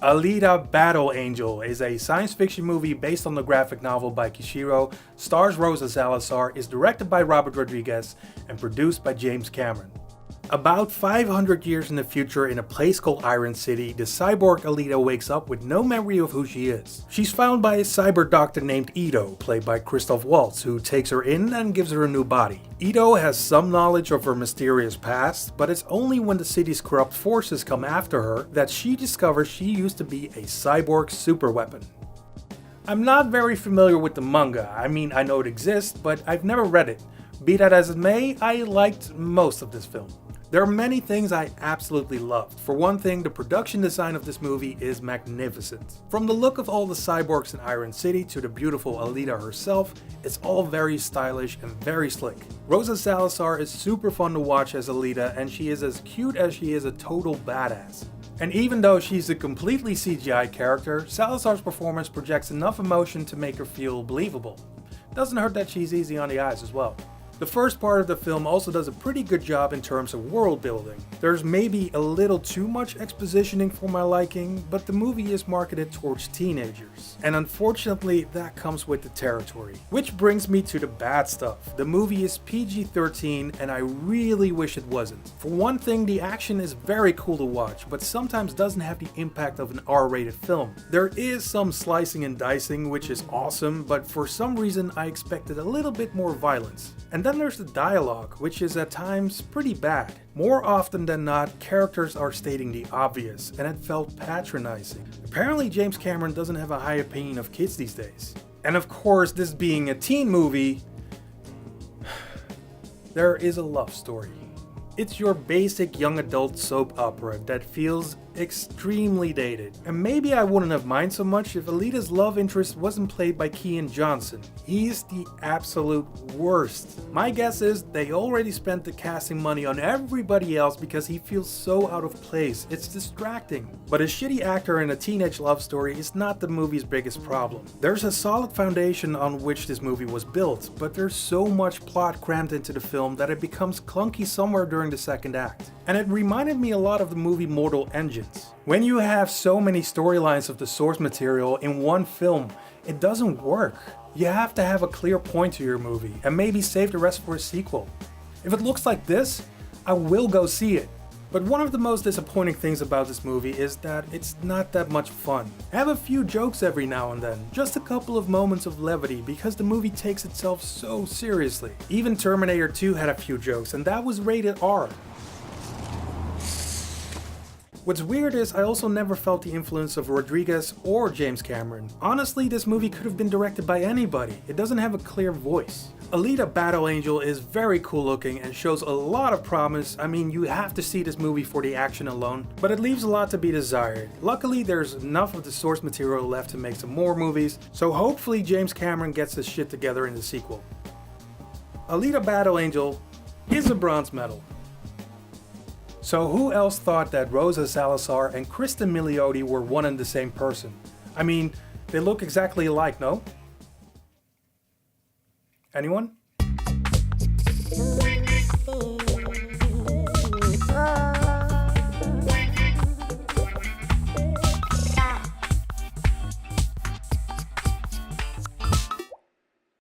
ALITA Battle Angel is a science fiction movie based on the graphic novel by Kishiro, stars Rosa Salazar, is directed by Robert Rodriguez, and produced by James Cameron. About 500 years in the future, in a place called Iron City, the cyborg ALITA wakes up with no memory of who she is. She's found by a cyber doctor named Ito, played by Christoph Waltz, who takes her in and gives her a new body. Ito has some knowledge of her mysterious past, but it's only when the city's corrupt forces come after her that she discovers she used to be a cyborg superweapon. I'm not very familiar with the manga. I mean, I know it exists, but I've never read it. Be that as it may, I liked most of this film. There are many things I absolutely loved. For one thing, the production design of this movie is magnificent. From the look of all the cyborgs in Iron City to the beautiful ALITA herself, it's all very stylish and very slick. Rosa Salazar is super fun to watch as ALITA, and she is as cute as she is a total badass. And even though she's a completely CGI character, Salazar's performance projects enough emotion to make her feel believable. Doesn't hurt that she's easy on the eyes as well. The first part of the film also does a pretty good job in terms of world building. There's maybe a little too much expositioning for my liking, but the movie is marketed towards teenagers. And unfortunately, that comes with the territory. Which brings me to the bad stuff. The movie is PG-13 and I really wish it wasn't. For one thing, the action is very cool to watch, but sometimes doesn't have the impact of an R-rated film. There is some slicing and dicing, which is awesome, but for some reason I expected a little bit more violence. And then there's the dialogue, which is at times pretty bad. More often than not, characters are stating the obvious, and it felt patronizing. Apparently James Cameron doesn't have a high opinion of kids these days. And of course, this being a teen movie, there is a love story. It's your basic young adult soap opera that feels extremely dated. And maybe I wouldn't have minded so much if ALITA's love interest wasn't played by Kean Johnson. He's the absolute worst. My guess is they already spent the casting money on everybody else because he feels so out of place. It's distracting. But a shitty actor in a teenage love story is not the movie's biggest problem. There's a solid foundation on which this movie was built, but there's so much plot crammed into the film that it becomes clunky somewhere during the second act. And it reminded me a lot of the movie Mortal Engines. When you have so many storylines of the source material in one film, it doesn't work. You have to have a clear point to your movie, and maybe save the rest for a sequel. If it looks like this, I will go see it. But one of the most disappointing things about this movie is that it's not that much fun. Have a few jokes every now and then, just a couple of moments of levity because the movie takes itself so seriously. Even Terminator 2 had a few jokes, and that was rated R. What's weird is I also never felt the influence of Rodriguez or James Cameron. Honestly, this movie could have been directed by anybody. It doesn't have a clear voice. ALITA Battle Angel is very cool looking and shows a lot of promise. I mean, you have to see this movie for the action alone, but it leaves a lot to be desired. Luckily, there's enough of the source material left to make some more movies, so hopefully James Cameron gets his shit together in the sequel. ALITA Battle Angel is a bronze medal. So who else thought that Rosa Salazar and Kristen Milioti were one and the same person? I mean, they look exactly alike, no? Anyone?